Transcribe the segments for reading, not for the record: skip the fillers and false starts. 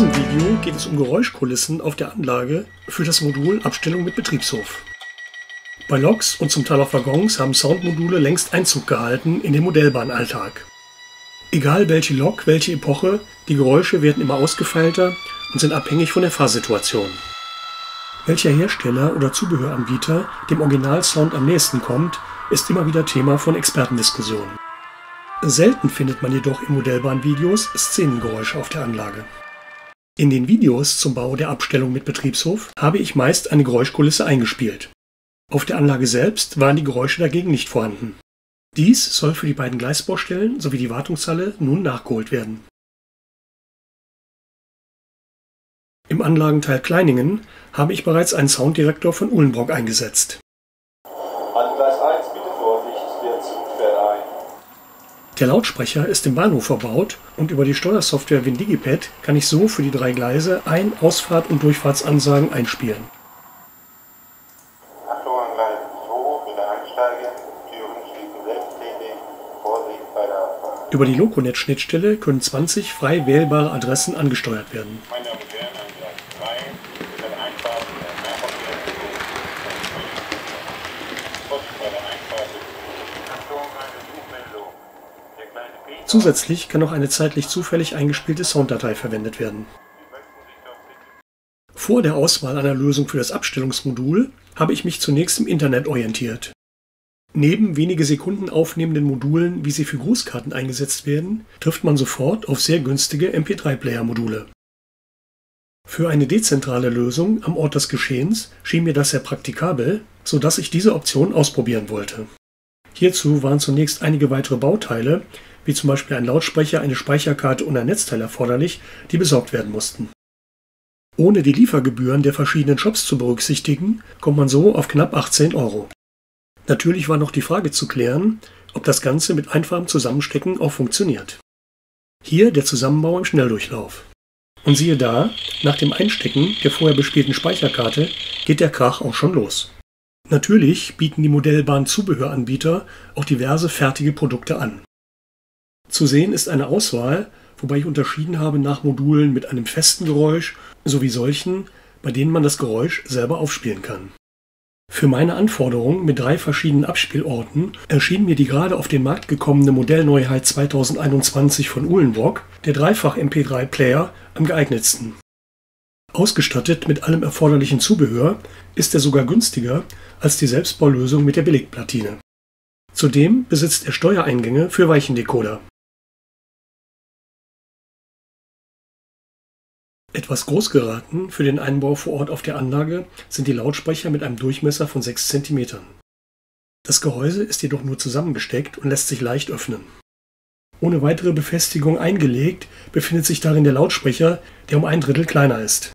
diesem Video geht es um Geräuschkulissen auf der Anlage für das Modul Abstellung mit Betriebshof. Bei Loks und zum Teil auch Waggons haben Soundmodule längst Einzug gehalten in den Modellbahnalltag. Egal welche Lok, welche Epoche, die Geräusche werden immer ausgefeilter und sind abhängig von der Fahrsituation. Welcher Hersteller oder Zubehöranbieter dem Originalsound am nächsten kommt, ist immer wieder Thema von Expertendiskussionen. Selten findet man jedoch in Modellbahnvideos Szenengeräusche auf der Anlage. In den Videos zum Bau der Abstellung mit Betriebshof habe ich meist eine Geräuschkulisse eingespielt. Auf der Anlage selbst waren die Geräusche dagegen nicht vorhanden. Dies soll für die beiden Gleisbaustellen sowie die Wartungshalle nun nachgeholt werden. Im Anlagenteil Kleiningen habe ich bereits einen Sounddirektor von Uhlenbrock eingesetzt. An Gleis 1 bitte Vorsicht, der Zug fährt ein. Der Lautsprecher ist im Bahnhof verbaut und über die Steuersoftware WinDigipad kann ich so für die 3 Gleise Ein-, Ausfahrt- und Durchfahrtsansagen einspielen. Achtung an Gleis 2, bitte einsteigen, Türen schließen selbsttätig, Vorsicht bei der Abfahrt. Über die Loconet-Schnittstelle können 20 frei wählbare Adressen angesteuert werden. Meine Damen und Herren, an Gleis 3, bitte Einfahrt in der Nahverkehr. Post bei der Einfahrt. Achtung, eine Suchmeldung. Der kleine Peter. Zusätzlich kann noch eine zeitlich zufällig eingespielte Sounddatei verwendet werden. Sie möchten sich doch bitte. Vor der Auswahl einer Lösung für das Abstellungsmodul habe ich mich zunächst im Internet orientiert. Neben wenige Sekunden aufnehmenden Modulen, wie sie für Grußkarten eingesetzt werden, trifft man sofort auf sehr günstige MP3-Player-Module. Für eine dezentrale Lösung am Ort des Geschehens schien mir das sehr praktikabel, sodass ich diese Option ausprobieren wollte. Hierzu waren zunächst einige weitere Bauteile, wie zum Beispiel ein Lautsprecher, eine Speicherkarte und ein Netzteil erforderlich, die besorgt werden mussten. Ohne die Liefergebühren der verschiedenen Shops zu berücksichtigen, kommt man so auf knapp 18 €. Natürlich war noch die Frage zu klären, ob das Ganze mit einfachem Zusammenstecken auch funktioniert. Hier der Zusammenbau im Schnelldurchlauf. Und siehe da, nach dem Einstecken der vorher bespielten Speicherkarte geht der Krach auch schon los. Natürlich bieten die Modellbahn-Zubehöranbieter auch diverse fertige Produkte an. Zu sehen ist eine Auswahl, wobei ich unterschieden habe nach Modulen mit einem festen Geräusch sowie solchen, bei denen man das Geräusch selber aufspielen kann. Für meine Anforderungen mit 3 verschiedenen Abspielorten erschien mir die gerade auf den Markt gekommene Modellneuheit 2021 von Uhlenbrock, der Dreifach-MP3-Player, am geeignetsten. Ausgestattet mit allem erforderlichen Zubehör ist er sogar günstiger als die Selbstbaulösung mit der Billigplatine. Zudem besitzt er Steuereingänge für Weichendecoder. Etwas groß geraten für den Einbau vor Ort auf der Anlage sind die Lautsprecher mit einem Durchmesser von 6 cm. Das Gehäuse ist jedoch nur zusammengesteckt und lässt sich leicht öffnen. Ohne weitere Befestigung eingelegt befindet sich darin der Lautsprecher, der um 1/3 kleiner ist.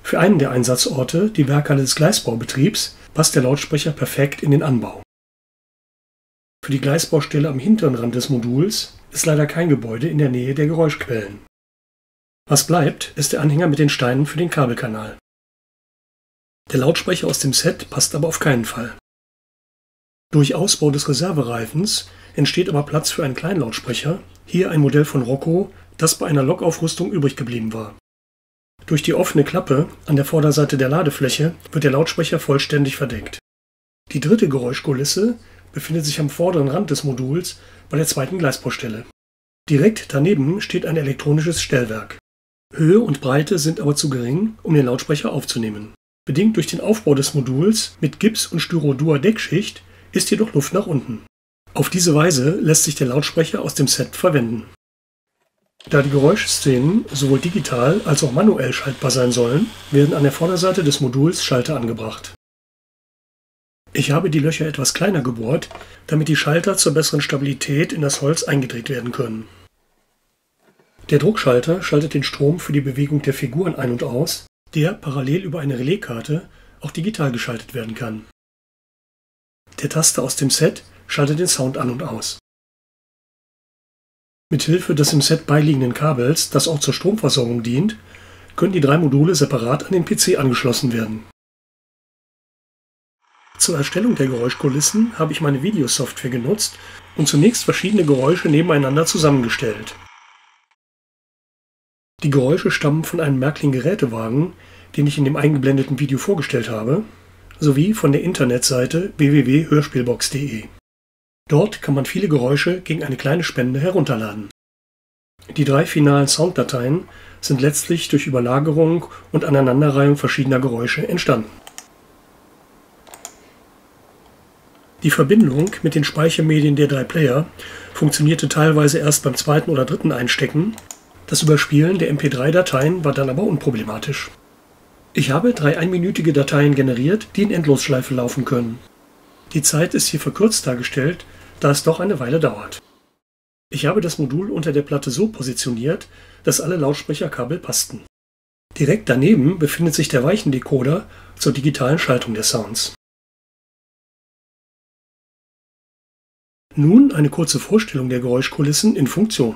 Für einen der Einsatzorte, die Werkhalle des Gleisbaubetriebs, passt der Lautsprecher perfekt in den Anbau. Für die Gleisbaustelle am hinteren Rand des Moduls ist leider kein Gebäude in der Nähe der Geräuschquellen. Was bleibt, ist der Anhänger mit den Steinen für den Kabelkanal. Der Lautsprecher aus dem Set passt aber auf keinen Fall. Durch Ausbau des Reservereifens entsteht aber Platz für einen Kleinlautsprecher, hier ein Modell von Rocco, das bei einer Lokaufrüstung übrig geblieben war. Durch die offene Klappe an der Vorderseite der Ladefläche wird der Lautsprecher vollständig verdeckt. Die dritte Geräuschkulisse befindet sich am vorderen Rand des Moduls bei der zweiten Gleisbaustelle. Direkt daneben steht ein elektronisches Stellwerk. Höhe und Breite sind aber zu gering, um den Lautsprecher aufzunehmen. Bedingt durch den Aufbau des Moduls mit Gips- und Styrodur-Deckschicht ist jedoch Luft nach unten. Auf diese Weise lässt sich der Lautsprecher aus dem Set verwenden. Da die Geräuschszenen sowohl digital als auch manuell schaltbar sein sollen, werden an der Vorderseite des Moduls Schalter angebracht. Ich habe die Löcher etwas kleiner gebohrt, damit die Schalter zur besseren Stabilität in das Holz eingedreht werden können. Der Druckschalter schaltet den Strom für die Bewegung der Figuren ein und aus, der parallel über eine Relaiskarte auch digital geschaltet werden kann. Der Taster aus dem Set schaltet den Sound an und aus. Mithilfe des im Set beiliegenden Kabels, das auch zur Stromversorgung dient, können die 3 Module separat an den PC angeschlossen werden. Zur Erstellung der Geräuschkulissen habe ich meine Videosoftware genutzt und zunächst verschiedene Geräusche nebeneinander zusammengestellt. Die Geräusche stammen von einem Märklin-Gerätewagen, den ich in dem eingeblendeten Video vorgestellt habe, sowie von der Internetseite www.hörspielbox.de. Dort kann man viele Geräusche gegen eine kleine Spende herunterladen. Die 3 finalen Sounddateien sind letztlich durch Überlagerung und Aneinanderreihung verschiedener Geräusche entstanden. Die Verbindung mit den Speichermedien der 3 Player funktionierte teilweise erst beim 2. oder 3. Einstecken. Das Überspielen der MP3-Dateien war dann aber unproblematisch. Ich habe 3 einminütige Dateien generiert, die in Endlosschleife laufen können. Die Zeit ist hier verkürzt dargestellt, da es doch eine Weile dauert. Ich habe das Modul unter der Platte so positioniert, dass alle Lautsprecherkabel passten. Direkt daneben befindet sich der Weichendecoder zur digitalen Schaltung der Sounds. Nun eine kurze Vorstellung der Geräuschkulissen in Funktion.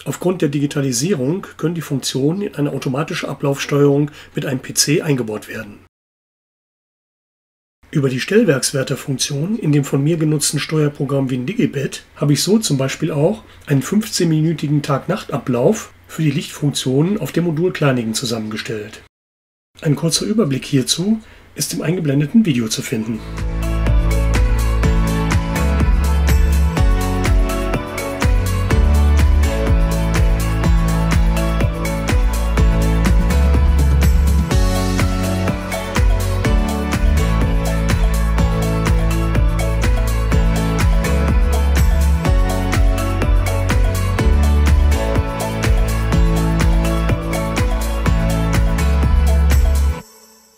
Aufgrund der Digitalisierung können die Funktionen in eine automatische Ablaufsteuerung mit einem PC eingebaut werden. Über die Stellwerkswärterfunktion in dem von mir genutzten Steuerprogramm WinDigibet habe ich so zum Beispiel auch einen 15-minütigen Tag-Nacht-Ablauf für die Lichtfunktionen auf dem Modul Kleinigen zusammengestellt. Ein kurzer Überblick hierzu ist im eingeblendeten Video zu finden.